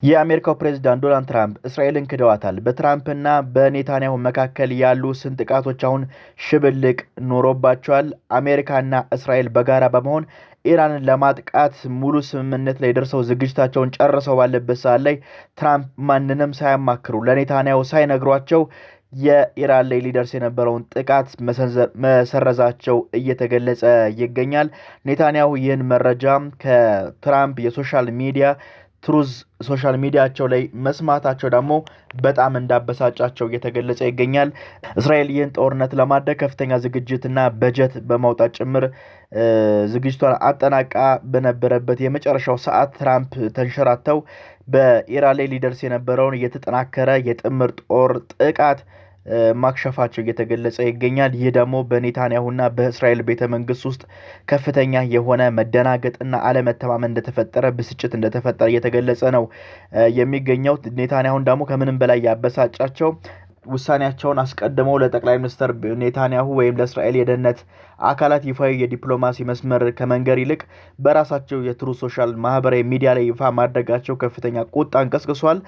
የአሜሪካው ፕሬዝዳንት ዶናልድ ትራምፕ እስራኤልን ክደዋታል። በትራምፕና በኔታንያሁ መካከል ያሉ ስንጥቃቶች አሁን ሽብልቅ ኖሮባቸዋል። አሜሪካና እስራኤል በጋራ በመሆን ኢራንን ለማጥቃት ሙሉ ስምምነት ላይ ደርሰው ዝግጅታቸውን ጨርሰው ባለበት ሰዓት ላይ ትራምፕ ማንንም ሳያማክሩ ለኔታንያሁ ሳይነግሯቸው የኢራን ላይ ሊደርስ የነበረውን ጥቃት መሰረዛቸው እየተገለጸ ይገኛል። ኔታንያሁ ይህን መረጃ ከትራምፕ የሶሻል ሚዲያ ትሩዝ ሶሻል ሚዲያቸው ላይ መስማታቸው ደግሞ በጣም እንዳበሳጫቸው እየተገለጸ ይገኛል። እስራኤል ይህን ጦርነት ለማድረግ ከፍተኛ ዝግጅትና በጀት በማውጣት ጭምር ዝግጅቷን አጠናቃ በነበረበት የመጨረሻው ሰዓት ትራምፕ ተንሸራተው በኢራን ላይ ሊደርስ የነበረውን የተጠናከረ የጥምር ጦር ጥቃት ማክሸፋቸው እየተገለጸ ይገኛል። ይህ ደግሞ በኔታንያሁና በእስራኤል ቤተመንግስት ውስጥ ከፍተኛ የሆነ መደናገጥና አለመተማመን እንደተፈጠረ ብስጭት እንደተፈጠረ እየተገለጸ ነው የሚገኘው። ኔታንያሁን ደግሞ ከምንም በላይ ያበሳጫቸው ውሳኔያቸውን አስቀድመው ለጠቅላይ ሚኒስትር ኔታንያሁ ወይም ለእስራኤል የደህንነት አካላት ይፋዊ የዲፕሎማሲ መስመር ከመንገር ይልቅ በራሳቸው የትሩ ሶሻል ማህበራዊ ሚዲያ ላይ ይፋ ማድረጋቸው ከፍተኛ ቁጣን ቀስቅሷል።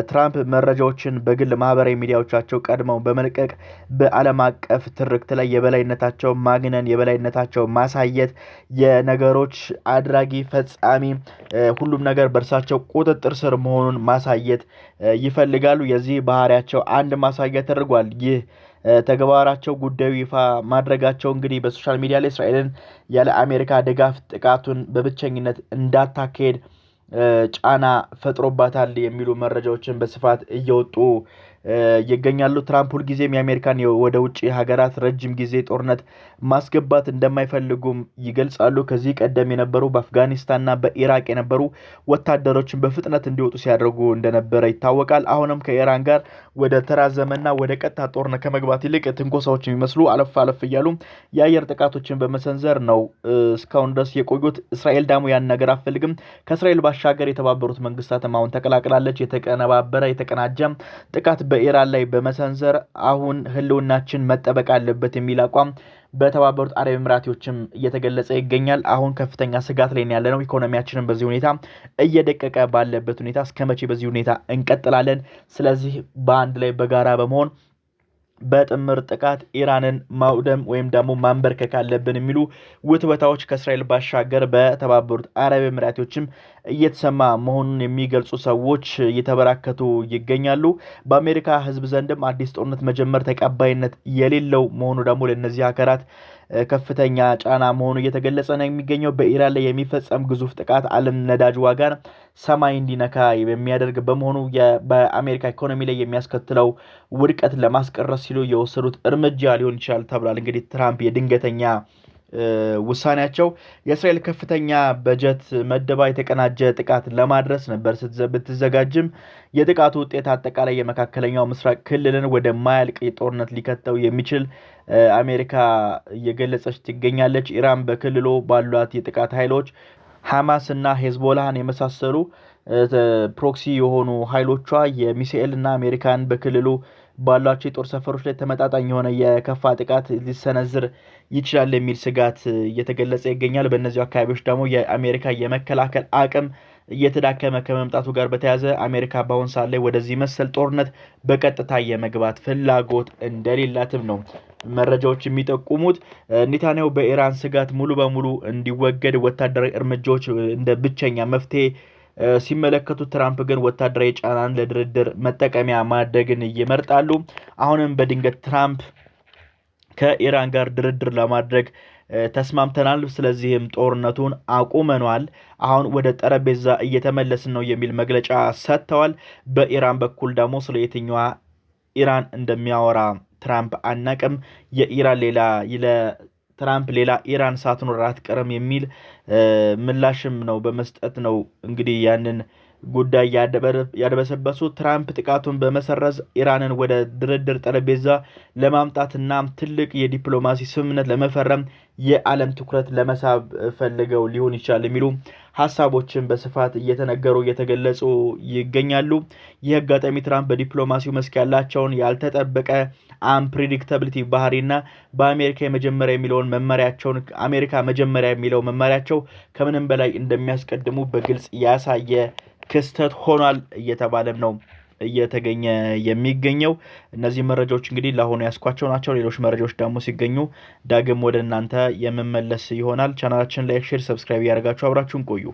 ትራምፕ መረጃዎችን በግል ማህበራዊ ሚዲያዎቻቸው ቀድመው በመልቀቅ በዓለም አቀፍ ትርክት ላይ የበላይነታቸው ማግነን፣ የበላይነታቸው ማሳየት፣ የነገሮች አድራጊ ፈጻሚ፣ ሁሉም ነገር በእርሳቸው ቁጥጥር ስር መሆኑን ማሳየት ይፈልጋሉ። የዚህ ባህሪያቸው አንድ ማሳያ ተደርጓል። ይህ ተግባራቸው ጉዳዩ ይፋ ማድረጋቸው እንግዲህ በሶሻል ሚዲያ ላይ እስራኤልን ያለ አሜሪካ ድጋፍ ጥቃቱን በብቸኝነት እንዳታካሄድ ጫና ፈጥሮባታል የሚሉ መረጃዎችን በስፋት እየወጡ ይገኛሉ። ትራምፕ ሁልጊዜም የአሜሪካን ወደ ውጭ ሀገራት ረጅም ጊዜ ጦርነት ማስገባት እንደማይፈልጉም ይገልጻሉ። ከዚህ ቀደም የነበሩ በአፍጋኒስታንና በኢራቅ የነበሩ ወታደሮችን በፍጥነት እንዲወጡ ሲያደርጉ እንደነበረ ይታወቃል። አሁንም ከኢራን ጋር ወደ ተራዘመና ወደ ቀጥታ ጦርነት ከመግባት ይልቅ ትንኮሳዎች የሚመስሉ አለፍ አለፍ እያሉ የአየር ጥቃቶችን በመሰንዘር ነው እስካሁን ድረስ የቆዩት። እስራኤል ደግሞ ያን ነገር አትፈልግም። ከእስራኤል ባሻገር የተባበሩት መንግስታትም አሁን ተቀላቅላለች። የተቀነባበረ የተቀናጀ ጥቃት በኢራን ላይ በመሰንዘር አሁን ህልውናችን መጠበቅ አለበት የሚል አቋም በተባበሩት አረብ ኤሚሬቶችም እየተገለጸ ይገኛል። አሁን ከፍተኛ ስጋት ላይ ያለነው ኢኮኖሚያችንን በዚህ ሁኔታ እየደቀቀ ባለበት ሁኔታ እስከመቼ በዚህ ሁኔታ እንቀጥላለን? ስለዚህ በአንድ ላይ በጋራ በመሆን በጥምር ጥቃት ኢራንን ማውደም ወይም ደግሞ ማንበርከክ አለብን የሚሉ ውትወታዎች ከእስራኤል ባሻገር በተባበሩት አረብ ኤሚሬቶችም እየተሰማ መሆኑን የሚገልጹ ሰዎች እየተበራከቱ ይገኛሉ። በአሜሪካ ህዝብ ዘንድም አዲስ ጦርነት መጀመር ተቀባይነት የሌለው መሆኑ ደግሞ ለእነዚህ ሀገራት ከፍተኛ ጫና መሆኑ እየተገለጸ ነው የሚገኘው። በኢራን ላይ የሚፈጸም ግዙፍ ጥቃት ዓለም ነዳጅ ዋጋን ሰማይ እንዲነካ የሚያደርግ በመሆኑ በአሜሪካ ኢኮኖሚ ላይ የሚያስከትለው ውድቀት ለማስቀረት ሲሉ የወሰዱት እርምጃ ሊሆን ይችላል ተብሏል። እንግዲህ ትራምፕ የድንገተኛ ውሳኔያቸው የእስራኤል ከፍተኛ በጀት መደባ የተቀናጀ ጥቃት ለማድረስ ነበር ብትዘጋጅም የጥቃቱ ውጤት አጠቃላይ የመካከለኛው ምስራቅ ክልልን ወደ ማያልቅ ጦርነት ሊከተው የሚችል አሜሪካ እየገለጸች ትገኛለች። ኢራን በክልሉ ባሏት የጥቃት ኃይሎች ሐማስ እና ሄዝቦላህን የመሳሰሉ ፕሮክሲ የሆኑ ኃይሎቿ የሚሳኤልና አሜሪካን በክልሉ ባሏቸው የጦር ሰፈሮች ላይ ተመጣጣኝ የሆነ የከፋ ጥቃት ሊሰነዝር ይችላል የሚል ስጋት እየተገለጸ ይገኛል። በእነዚህ አካባቢዎች ደግሞ የአሜሪካ የመከላከል አቅም እየተዳከመ ከመምጣቱ ጋር በተያያዘ አሜሪካ በአሁን ሰዓት ላይ ወደዚህ መሰል ጦርነት በቀጥታ የመግባት ፍላጎት እንደሌላትም ነው መረጃዎች የሚጠቁሙት። ኔታንያሁ በኢራን ስጋት ሙሉ በሙሉ እንዲወገድ ወታደራዊ እርምጃዎች እንደ ብቸኛ መፍትሄ ሲመለከቱ፣ ትራምፕ ግን ወታደራዊ ጫናን ለድርድር መጠቀሚያ ማድረግን ይመርጣሉ። አሁንም በድንገት ትራምፕ ከኢራን ጋር ድርድር ለማድረግ ተስማምተናል፣ ስለዚህም ጦርነቱን አቁመናል፣ አሁን ወደ ጠረጴዛ እየተመለስን ነው የሚል መግለጫ ሰጥተዋል። በኢራን በኩል ደግሞ ስለ የትኛዋ ኢራን እንደሚያወራ ትራምፕ አናቅም። የኢራን ትራምፕ ሌላ ኢራን ሳትኖር አትቀርም የሚል ምላሽም ነው በመስጠት ነው እንግዲህ ያንን ጉዳይ ያደበሰበሱ። ትራምፕ ጥቃቱን በመሰረዝ ኢራንን ወደ ድርድር ጠረጴዛ ለማምጣትና ትልቅ የዲፕሎማሲ ስምምነት ለመፈረም የዓለም ትኩረት ለመሳብ ፈልገው ሊሆን ይችላል የሚሉ ሀሳቦችን በስፋት እየተገለጹ ይገኛሉ። ይህ አጋጣሚ ትራምፕ በዲፕሎማሲው መስክ ያላቸውን ያልተጠበቀ አንፕሬዲክታቢሊቲ ባህሪና በአሜሪካ የመጀመሪያ የሚለውን መመሪያቸውን አሜሪካ መጀመሪያ የሚለው መመሪያቸው ከምንም በላይ እንደሚያስቀድሙ በግልጽ ያሳየ ክስተት ሆኗል እየተባለም ነው እየተገኘ የሚገኘው። እነዚህ መረጃዎች እንግዲህ ለአሁኑ ያስኳቸው ናቸው። ሌሎች መረጃዎች ደግሞ ሲገኙ ዳግም ወደ እናንተ የምመለስ ይሆናል። ቻናላችን ላይክ፣ ሼር፣ ሰብስክራይብ ያደርጋችሁ አብራችሁን ቆዩ።